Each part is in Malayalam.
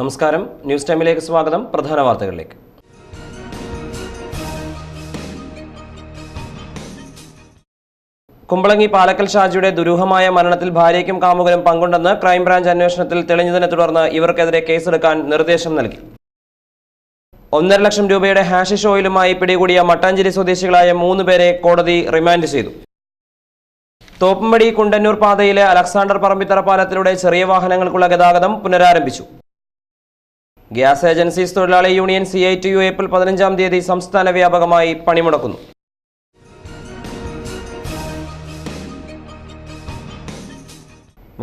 നമസ്കാരം, ന്യൂസ് ടൈമിലേക്ക് സ്വാഗതം. പ്രധാന വാർത്തകളിലേക്ക്. കുമ്പളങ്ങി പാലക്കൽ ഷാജിയുടെ ദുരൂഹമായ മരണത്തിൽ ഭാര്യയ്ക്കും കാമുകനും പങ്കുണ്ടെന്ന് ക്രൈംബ്രാഞ്ച് അന്വേഷണത്തിൽ തെളിഞ്ഞതിനെ തുടർന്ന് ഇവർക്കെതിരെ കേസെടുക്കാൻ നിർദ്ദേശം നൽകി. 1.5 ലക്ഷം രൂപയുടെ ഹാഷിഷ് ഓയിലുമായി പിടികൂടിയ മട്ടാഞ്ചേരി സ്വദേശികളായ 3 പേരെ കോടതി റിമാൻഡ് ചെയ്തു. തോപ്പുംപടി കുണ്ടന്നൂർ പാതയിലെ അലക്സാണ്ടർ പറമ്പിത്തറ പാലത്തിലൂടെ ചെറിയ വാഹനങ്ങൾക്കുള്ള ഗതാഗതം പുനരാരംഭിച്ചു. ഗ്യാസ് ഏജൻസീസ് തൊഴിലാളി യൂണിയൻ CITU ഏപ്രിൽ 15-ാം തീയതി സംസ്ഥാന വ്യാപകമായി പണിമുടക്കുന്നു.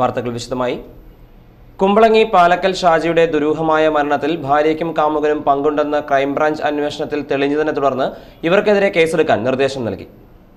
വാർത്തകൾ വിശദമായി. കുമ്പളങ്ങി പാലക്കൽ ഷാജിയുടെ ദുരൂഹമായ മരണത്തിൽ ഭാര്യയ്ക്കും കാമുകനും പങ്കുണ്ടെന്ന് ക്രൈംബ്രാഞ്ച് അന്വേഷണത്തിൽ തെളിഞ്ഞതിനെ തുടർന്ന് ഇവർക്കെതിരെ കേസെടുക്കാൻ നിർദ്ദേശം നൽകി.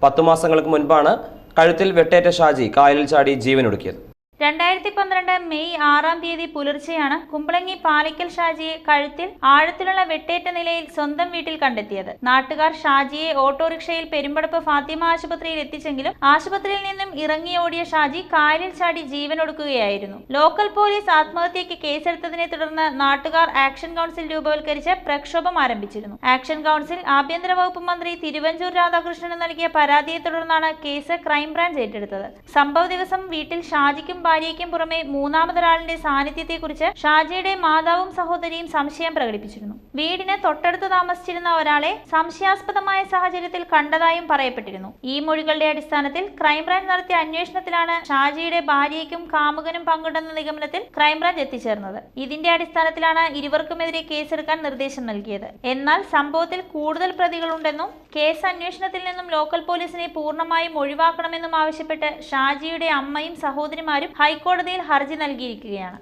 10 മാസങ്ങൾക്ക് മുൻപാണ് കഴുത്തിൽ വെട്ടേറ്റ ഷാജി കായലിൽ ചാടി ജീവനൊടുക്കിയത്. 2012 മെയ് 6-ാം തീയതി പുലർച്ചെയാണ് കുമ്പളങ്ങി പാലക്കൽ ഷാജിയെ കഴുത്തിൽ ആഴത്തിലുള്ള വെട്ടേറ്റ നിലയിൽ സ്വന്തം വീട്ടിൽ കണ്ടെത്തിയത്. നാട്ടുകാർ ഷാജിയെ ഓട്ടോറിക്ഷയിൽ പെരുമ്പടപ്പ് ഫാത്തിമ ആശുപത്രിയിൽ എത്തിച്ചെങ്കിലും ആശുപത്രിയിൽ നിന്നും ഇറങ്ങിയോടിയ ഷാജി കായലിൽ ചാടി ജീവനൊടുക്കുകയായിരുന്നു. ലോക്കൽ പോലീസ് ആത്മഹത്യയ്ക്ക് കേസെടുത്തതിനെ തുടർന്ന് നാട്ടുകാർ ആക്ഷൻ കൗൺസിൽ രൂപവൽക്കരിച്ച് പ്രക്ഷോഭം ആരംഭിച്ചിരുന്നു. ആക്ഷൻ കൗൺസിൽ ആഭ്യന്തര വകുപ്പ് മന്ത്രി തിരുവഞ്ചൂർ രാധാകൃഷ്ണന് നൽകിയ പരാതിയെ തുടർന്നാണ് കേസ് ക്രൈംബ്രാഞ്ച് ഏറ്റെടുത്തത്. സംഭവ ദിവസം വീട്ടിൽ ഷാജിക്കും ഭാര്യയ്ക്കും പുറമെ മൂന്നാമതൊരാളിന്റെ സാന്നിധ്യത്തെക്കുറിച്ച് ഷാജിയുടെ മാതാവും സഹോദരിയും സംശയം പ്രകടിപ്പിച്ചിരുന്നു. വീടിന് തൊട്ടടുത്ത് താമസിച്ചിരുന്ന ഒരാളെ സംശയാസ്പദമായ സാഹചര്യത്തിൽ കണ്ടതായും പറയപ്പെട്ടിരുന്നു. ഈ മൊഴികളുടെ അടിസ്ഥാനത്തിൽ ക്രൈംബ്രാഞ്ച് നടത്തിയ അന്വേഷണത്തിലാണ് ഷാജിയുടെ ഭാര്യയ്ക്കും കാമുകനും പങ്കുണ്ടെന്ന നിഗമനത്തിൽ ക്രൈംബ്രാഞ്ച് എത്തിച്ചേർന്നത്. ഇതിന്റെ അടിസ്ഥാനത്തിലാണ് ഇരുവർക്കുമെതിരെ കേസെടുക്കാൻ നിർദ്ദേശം നൽകിയത്. എന്നാൽ സംഭവത്തിൽ കൂടുതൽ പ്രതികളുണ്ടെന്നും കേസ് അന്വേഷണത്തിൽ നിന്നും ലോക്കൽ പോലീസിനെ പൂർണ്ണമായും ഒഴിവാക്കണമെന്നും ആവശ്യപ്പെട്ട് ഷാജിയുടെ അമ്മയും സഹോദരിമാരും ഹൈക്കോടതിയിൽ ഹർജി നൽകിയിരിക്കുകയാണ്.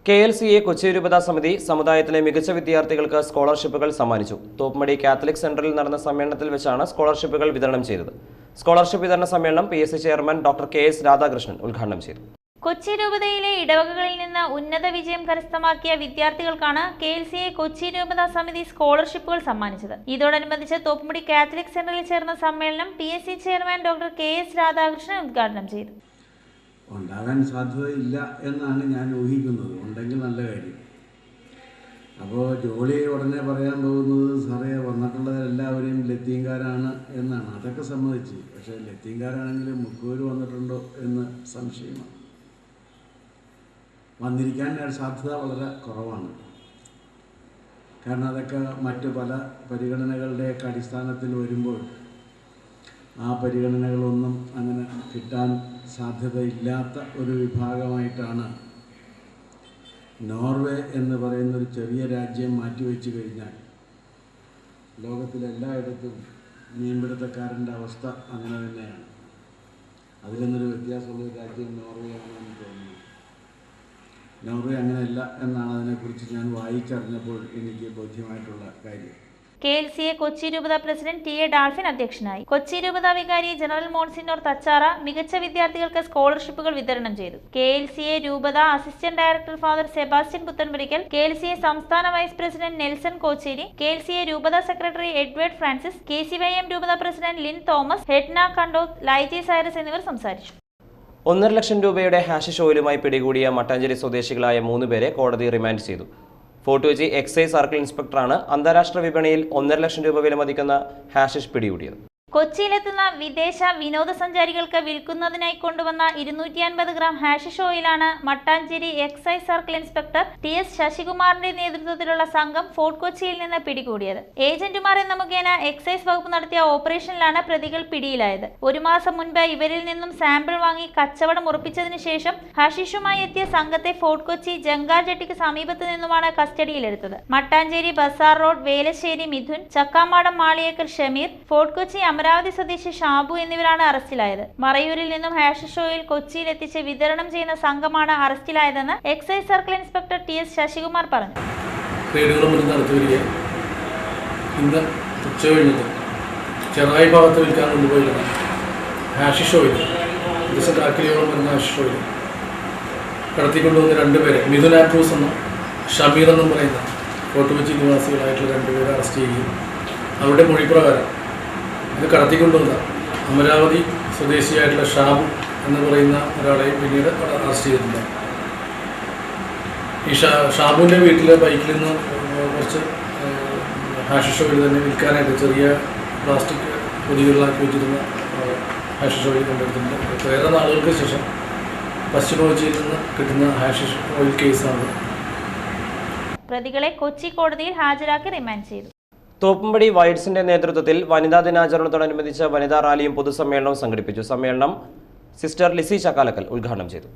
KLCA കൊച്ചി രൂപതാ സമിതി സമുദായത്തിലെ മികച്ച വിദ്യാർത്ഥികൾക്ക് സ്കോളർഷിപ്പുകൾ സമ്മാനിച്ചു. തോപ്പുംപടി കാത്തലിക് സെന്ററിൽ നടന്ന സമ്മേളനത്തിൽ വെച്ചാണ് സ്കോളർഷിപ്പുകൾ വിതരണം ചെയ്തത്. സ്കോളർഷിപ്പ് വിതരണ സമ്മേളനം PSC chairman doctor KS Radhakrishnan ഉദ്ഘാടനം ചെയ്തു. കൊച്ചി രൂപതയിലെ ഇടവകകളിൽ നിന്ന് ഉന്നത വിജയം കരസ്ഥമാക്കിയ വിദ്യാർത്ഥികൾക്കാണ് KLCA കൊച്ചി രൂപതാ സമിതി സ്കോളർഷിപ്പുകൾ സമ്മാനിച്ചത്. ഇതോടനുബന്ധിച്ച് തോപ്പുംപടി കാത്തലിക് സെന്ററിൽ ചേർന്ന സമ്മേളനം PSC chairman doctor KS Radhakrishnan ഉദ്ഘാടനം ചെയ്തു. ഉണ്ടാകാൻ സാധ്യതയില്ല എന്നാണ് ഞാൻ ഊഹിക്കുന്നത്. ഉണ്ടെങ്കിൽ നല്ല കാര്യം. അപ്പോൾ ജോളി ഉടനെ പറയാൻ പോകുന്നത് സാറേ വന്നിട്ടുള്ളവരെല്ലാവരെയും ലത്തീൻകാരാണ് എന്നാണ്. അതൊക്കെ സമ്മതിച്ച്. പക്ഷേ ലത്തീൻകാരാണെങ്കിലും മുക്കൂർ വന്നിട്ടുണ്ടോ എന്ന് സംശയമാണ്. വന്നിരിക്കാൻ സാധ്യത വളരെ കുറവാണ്. കാരണം അതൊക്കെ മറ്റു പല പരിഗണനകളുടെയൊക്കെ അടിസ്ഥാനത്തിൽ വരുമ്പോൾ ആ പരിഗണനകളൊന്നും അങ്ങനെ കിട്ടാൻ സാധ്യതയില്ലാത്ത ഒരു വിഭാഗമായിട്ടാണ് നോർവേ എന്ന് പറയുന്നൊരു ചെറിയ രാജ്യം മാറ്റിവെച്ച് കഴിഞ്ഞാൽ ലോകത്തിലെല്ലായിടത്തും മീൻപിടുത്തക്കാരൻ്റെ അവസ്ഥ അങ്ങനെ തന്നെയാണ്. അതിൽ നിന്നൊരു വ്യത്യാസമുള്ളൊരു രാജ്യം നോർവേ ആണെന്ന് തോന്നുന്നു. നോർവേ അങ്ങനെയല്ല എന്നാണ് അതിനെക്കുറിച്ച് ഞാൻ വായിച്ചറിഞ്ഞപ്പോൾ എനിക്ക് ബോധ്യമായിട്ടുള്ള കാര്യം. KLCA കൊച്ചി രൂപത പ്രസിഡന്റ് TA ഡാൾഫിൻ അധ്യക്ഷനായി. കൊച്ചി രൂപത വികാരി ജനറൽ മോൺസിനോർ തച്ചാറ മികച്ച വിദ്യാർത്ഥികൾക്ക് സ്കോളർഷിപ്പുകൾ വിതരണം ചെയ്തു. KLCA രൂപത assistant director father Sebastian Puthenpurackal, KLCA സംസ്ഥാന vice president Nelson Kocheri, KLCA രൂപത സെക്രട്ടറി എഡ്വേർഡ് ഫ്രാൻസിസ്, KCYM രൂപത പ്രസിഡന്റ് ലിൻ തോമസ്, ഹെഡ്ന കണ്ടോത്ത്, ലൈജി സൈറസ് എന്നിവർ സംസാരിച്ചു. 1.5 ലക്ഷം രൂപയുടെ ഹാഷിഷ് ഓയിലുമായി പിടികൂടിയ മട്ടാഞ്ചേരി സ്വദേശികളായ 3 പേരെ കോടതി റിമാൻഡ് ചെയ്തു. ഫോർട്ട് കൊച്ചി എക്സൈസ് സർക്കിൾ ഇൻസ്പെക്ടറാണ് അന്താരാഷ്ട്ര വിപണിയിൽ 1.5 ലക്ഷം രൂപ വിലമതിക്കുന്ന ഹാഷിഷ് പിടികൂടിയത്. കൊച്ചിയിലെത്തുന്ന വിദേശ വിനോദസഞ്ചാരികൾക്ക് വിൽക്കുന്നതിനായി കൊണ്ടുവന്ന 250 ഗ്രാം ഹാഷിഷ് ഓയിലാണ് Mattancherry excise circle inspector TS ശശികുമാറിന്റെ നേതൃത്വത്തിലുള്ള സംഘം ഫോർട്ട് കൊച്ചിയിൽ നിന്ന് പിടികൂടിയത്. ഏജന്റുമാർ എന്ന മുഖേന എക്സൈസ് വകുപ്പ് നടത്തിയ ഓപ്പറേഷനിലാണ് പ്രതികൾ പിടിയിലായത്. 1 മാസം മുൻപ് ഇവരിൽ നിന്നും സാമ്പിൾ വാങ്ങി കച്ചവടം ഉറപ്പിച്ചതിനു ശേഷം ഹാഷിഷുമായി എത്തിയ സംഘത്തെ ഫോർട്ട് കൊച്ചി ജങ്കാർ ജെട്ടിക്ക് സമീപത്ത് നിന്നുമാണ് കസ്റ്റഡിയിലെടുത്തത്. മട്ടാഞ്ചേരി ബസാർ റോഡ് വേലശ്ശേരി മിഥുൻ, ചക്കാമാടം മാളിയേക്കൽ ഷമീർ, ഫോർട്ട് കൊച്ചി അമരാവതി സ്വദേശി ഷാബു എന്നിവരാണ് അറസ്റ്റിലായത്. മറയൂരിൽ നിന്നും ഹാഷിഷ് ഓയിൽ കൊച്ചിയിൽ എത്തിച്ച് വിതരണം ചെയ്യുന്ന സംഘമാണ് അറസ്റ്റിലായതെന്ന് excise circle inspector TS Sasikumar പറഞ്ഞു. ഇന്ന് ഉച്ചകഴിഞ്ഞിട്ട് ചെറായി ഭാഗത്ത് വിൽക്കാൻ കൊണ്ടുപോയിരുന്ന ഹാഷിഷ് ഓയിൽ, കാക്കിലിയോളം വരുന്ന ഹാഷിഷ് ഓയിൽ കടത്തിക്കൊണ്ടുവന്ന 2 പേരെ, മിഥുൻ ആൻഡ്രൂസ് എന്നും ഷമീർ എന്നും പറയുന്ന ഫോർട്ട് കൊച്ചി നിവാസികളായിട്ടുള്ള 2 പേരെ അറസ്റ്റ് ചെയ്യുകയും അവരുടെ മൊഴിപ്രകാരം ഇത് കടത്തിക്കൊണ്ടുവന്ന അമരാവതി സ്വദേശിയായിട്ടുള്ള ഷാബു എന്ന് പറയുന്ന ഒരാളെ പിന്നീട് അറസ്റ്റ് ചെയ്തിട്ടുണ്ട്. ഈ ഷാബുവിൻ്റെ വീട്ടിലെ ബൈക്കിൽ നിന്ന് കുറച്ച് ഹാഷിഷ് ഓയിൽ തന്നെ വിൽക്കാനായിട്ട് ചെറിയ പ്ലാസ്റ്റിക് പൊതികളിലാക്കി വെച്ചിരുന്ന ഹാഷിഷ് ഓയിൽ കൊണ്ടെടുത്തിട്ടുണ്ട്. വേറെ നാളുകൾക്ക് ശേഷം പശ്ചിമ കൊച്ചിയിൽ നിന്ന് കിട്ടുന്ന ഹാഷിഷ് ഓയിൽ കേസാണ്. പ്രതികളെ കൊച്ചി കോടതിയിൽ ഹാജരാക്കി റിമാൻഡ് ചെയ്തു. തോപ്പുംപടി വൈഡ്സിന്റെ നേതൃത്വത്തിൽ വനിതാ ദിനാചരണത്തോടനുബന്ധിച്ച് വനിതാ റാലിയും പൊതുസമ്മേളനവും സംഘടിപ്പിച്ചു. സമ്മേളനം സിസ്റ്റർ ലിസി ചക്കാലക്കൽ ഉദ്ഘാടനം ചെയ്തു.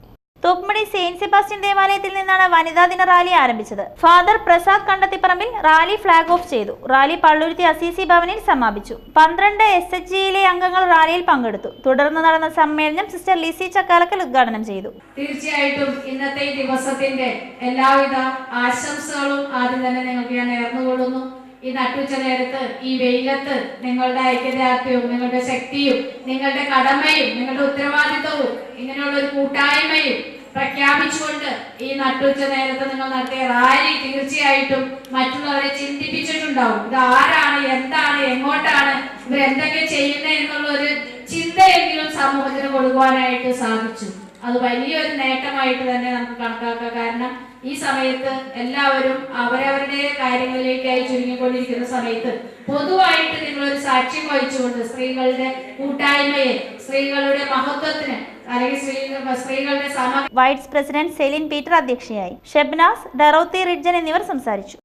തോപ്പുംപടി സെയിന്റ് സെബാസ്റ്റ്യൻ ദേവാലയത്തിൽ നിന്നാണ് വനിതാ ദിന റാലി ആരംഭിച്ചത്. Father Prasad Kandathiparambil rally flag off ചെയ്തു. റാലി പള്ളുരുത്തി അസീസി ഭവനിൽ സമാപിച്ചു. 12 SHGയിലെ അംഗങ്ങൾ റാലിയിൽ പങ്കെടുത്തു. തുടർന്ന് നടന്ന സമ്മേളനം സിസ്റ്റർ ലിസി ചക്കാലക്കൽ ഉദ്ഘാടനം ചെയ്തു. തീർച്ചയായിട്ടും ഇന്നത്തെ ഈ ദിവസത്തിന്റെ എല്ലാവിധ ആശംസകളും ആദ്യം തന്നെ നിങ്ങൾക്ക് ഞാൻ നേർന്നുകൊള്ളുന്നു. ഈ നട്ടുച്ച നേരത്ത് ഈ വെയിലത്ത് നിങ്ങളുടെ ഐക്യദാർഢ്യവും നിങ്ങളുടെ ശക്തിയും നിങ്ങളുടെ കടമയും നിങ്ങളുടെ ഉത്തരവാദിത്വവും ഇങ്ങനെയുള്ള ഒരു കൂട്ടായ്മയും പ്രഖ്യാപിച്ചുകൊണ്ട് ഈ നട്ടുച്ച നേരത്ത് നിങ്ങൾ നടത്തിയ റാലി തീർച്ചയായിട്ടും മറ്റുള്ളവരെ ചിന്തിപ്പിച്ചിട്ടുണ്ടാവും. ഇത് ആരാണ്, എന്താണ്, എങ്ങോട്ടാണ്, ഇവരെന്തൊക്കെ ചെയ്യുന്നത് എന്നുള്ള ഒരു ചിന്തയെങ്കിലും സമൂഹത്തിന് കൊടുക്കുവാനായിട്ട് സാധിച്ചു. അത് വലിയൊരു നേട്ടമായിട്ട് തന്നെ നമുക്ക് കണക്കാക്കാം. കാരണം ഈ സമയത്ത് എല്ലാവരും അവരവരുടെ കാര്യങ്ങളിലേക്കായി ചുരുങ്ങിക്കൊണ്ടിരിക്കുന്ന സമയത്ത് പൊതുവായിട്ട് നിങ്ങളൊരു സാക്ഷ്യം വഹിച്ചുകൊണ്ട് സ്ത്രീകളുടെ കൂട്ടായ്മയെ, സ്ത്രീകളുടെ മഹത്വത്തിന് അല്ലെങ്കിൽ സ്ത്രീകളുടെ വൈഡ്സ് പ്രസിഡന്റ് സെലിൻ പീറ്റർ അധ്യക്ഷയായി. ഷെബ്നാസ്, ഡെറോത്തി റിഡ്ജൻ എന്നിവർ സംസാരിച്ചു.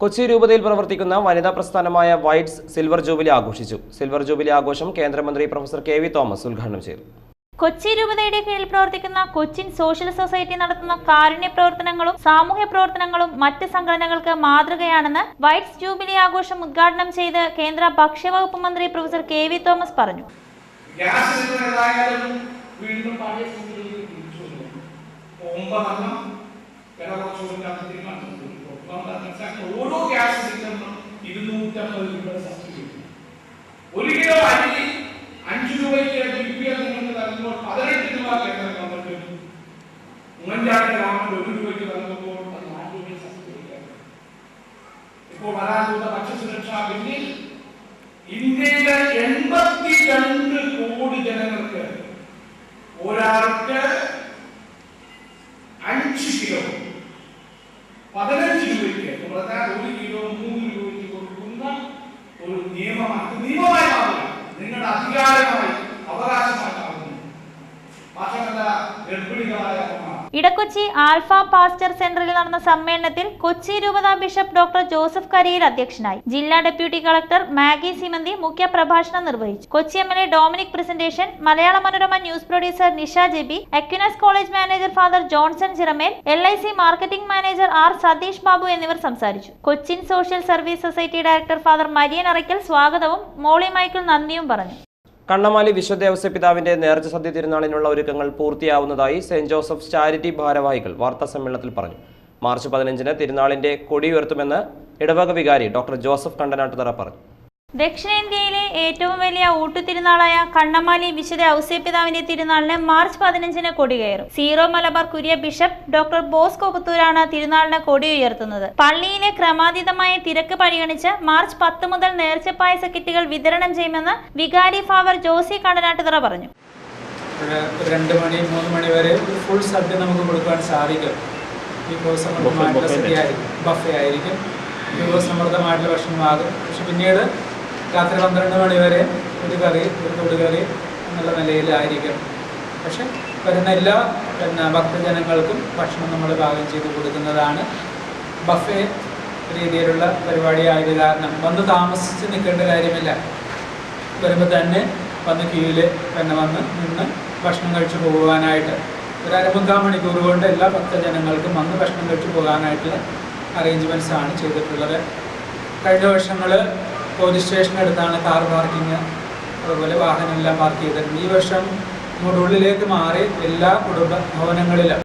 കൊച്ചി രൂപതയിൽ പ്രവർത്തിക്കുന്ന വനിതാ പ്രസ്ഥാനമായ വൈഡ്സ് സിൽവർ ജൂബിലി ആഘോഷിച്ചു. സിൽവർ ജൂബിലി ആഘോഷം കേന്ദ്രമന്ത്രി പ്രൊഫസർ KV തോമസ് ഉദ്ഘാടനം ചെയ്തു. കൊച്ചി രൂപതയുടെ കീഴിൽ പ്രവർത്തിക്കുന്ന കൊച്ചിൻ സോഷ്യൽ സൊസൈറ്റി നടത്തുന്ന കാരുണ്യ പ്രവർത്തനങ്ങളും സാമൂഹ്യ പ്രവർത്തനങ്ങളും മറ്റ് സംഘടനകൾക്ക് മാതൃകയാണെന്ന് വൈഡ്സ് ജൂബിലി ആഘോഷം ഉദ്ഘാടനം ചെയ്ത് കേന്ദ്ര ഭക്ഷ്യവകുപ്പ് മന്ത്രി പ്രൊഫസർ KV തോമസ് പറഞ്ഞു. ഉമ്മൻചാണ്ടി ഗവൺമെന്റ് 1 രൂപയ്ക്ക് നൽകുമ്പോൾ അത് 4 രൂപയിൽ സബ്സിഡി. ഇപ്പോൾ വരാൻ പോകുന്ന ഭക്ഷ്യസുരക്ഷാ ബില്ലിൽ ഇന്ത്യയിലെ 82 കോടി ജനങ്ങൾക്ക് ഒരാൾക്ക് 5 കിലോ 15 രൂപയ്ക്ക് പറഞ്ഞാൽ 1 കിലോ 3 രൂപയ്ക്ക് കൊടുക്കുന്ന ഒരു നിയമമാണ്. നിയമമായി മാറില്ല, നിങ്ങളുടെ അധികാരമായി അവകാശമായി മാറുന്നു. മാത്രമല്ല ഗർഭിണികളായ ഇടക്കൊച്ചി ആൽഫ പാസ്റ്റർ സെന്ററിൽ നടന്ന സമ്മേളനത്തിൽ കൊച്ചി രൂപത ബിഷപ്പ് ഡോക്ടർ ജോസഫ് കരിയിൽ അധ്യക്ഷനായി. ജില്ലാ ഡെപ്യൂട്ടി കളക്ടർ മാഗി സിമന്തി മുഖ്യ പ്രഭാഷണം നിർവഹിച്ചു. Kochi MLA Dominic Presentation, Malayala Manorama news producer Nisha Jebi, Aquinas college manager father Johnson Chiramel, LIC marketing manager R Satheesh Babu എന്നിവർ സംസാരിച്ചു. Cochin social service society director father Marian Arakkal സ്വാഗതവും മോളി മൈക്കിൾ നന്ദിയും പറഞ്ഞു. കണ്ണമാലി വിശുദ്ധ ഔസേപ്പിതാവിന്റെ നേർച്ച സദ്യ തിരുനാളിനുള്ള ഒരുക്കങ്ങൾ പൂർത്തിയാവുന്നതായി സെന്റ് ജോസഫ്സ് ചാരിറ്റി ഭാരവാഹികൾ വാർത്താസമ്മേളനത്തിൽ പറഞ്ഞു. മാർച്ച് 15-ന് തിരുനാളിന്റെ കൊടി ഉയർത്തുമെന്ന് ഇടവക വികാരി ഡോക്ടർ ജോസഫ് കണ്ടനാട്ടുതറ പറഞ്ഞു. ദക്ഷിണേന്ത്യയിലെ ഏറ്റവും വലിയ ഊട്ടുതിരുനാളായ കണ്ണമാലി വിശുദ്ധ ഔസേപ്പിതാവിന്റെ തിരുനാളിന് മാർച്ച് 15-ന് കൊടികയറും. Syro Malabar curia bishop doctor Bosco പുത്തൂരാണ് തിരുനാളിന് കൊടി ഉയർത്തുന്നത്. പള്ളിയിലെ ക്രമാതീതമായ തിരക്ക് പരിഗണിച്ച് മാർച്ച് 10 മുതൽ നേർച്ചപ്പായസ കിറ്റുകൾ വിതരണം ചെയ്യുമെന്ന് വികാരി ഫാദർ ജോസി കണ്ടനാട്ടുതറ പറഞ്ഞു. 2 മണി 3 മണി വരെ ഫുൾ സദ്യ നമുക്ക് കൊടുക്കാൻ സാധിക്കും. ബഫേ ആയിരിക്കും, സമൃദ്ധമായിട്ടുള്ള ഭക്ഷണമാകും. പക്ഷെ പിന്നീട് രാത്രി 12 മണി വരെ ഒരു കറി, ഒരു തൊടുകറി എന്നുള്ള നിലയിലായിരിക്കും. പക്ഷെ വരുന്ന എല്ലാ ഭക്തജനങ്ങൾക്കും ഭക്ഷണം നമ്മൾ പാകം ചെയ്ത് കൊടുക്കുന്നതാണ്. ബഫേ രീതിയിലുള്ള പരിപാടിയായത് കാരണം വന്ന് താമസിച്ച് നിൽക്കേണ്ട കാര്യമില്ല. വരുമ്പോൾ തന്നെ വന്ന് ക്യൂവിൽ വന്ന് നിന്ന് ഭക്ഷണം കഴിച്ചു പോകുവാനായിട്ട് ഒരു 1/4 മണിക്കൂർ കൊണ്ട് എല്ലാ ഭക്തജനങ്ങൾക്കും വന്ന് ഭക്ഷണം കഴിച്ചു പോകാനായിട്ടുള്ള അറേഞ്ച്മെൻറ്റ്സ് ആണ് ചെയ്തിട്ടുള്ളത്. കഴിഞ്ഞ വർഷങ്ങൾ പോലീസ് സ്റ്റേഷനടുത്താണ് കാർ പാർക്കിങ്, അതുപോലെ വാഹനമെല്ലാം പാർക്ക് ചെയ്തിട്ടുണ്ട്. ഈ വർഷം ഇങ്ങോട്ടുള്ളിലേക്ക് മാറി എല്ലാ കുടുംബ ഭവനങ്ങളിലും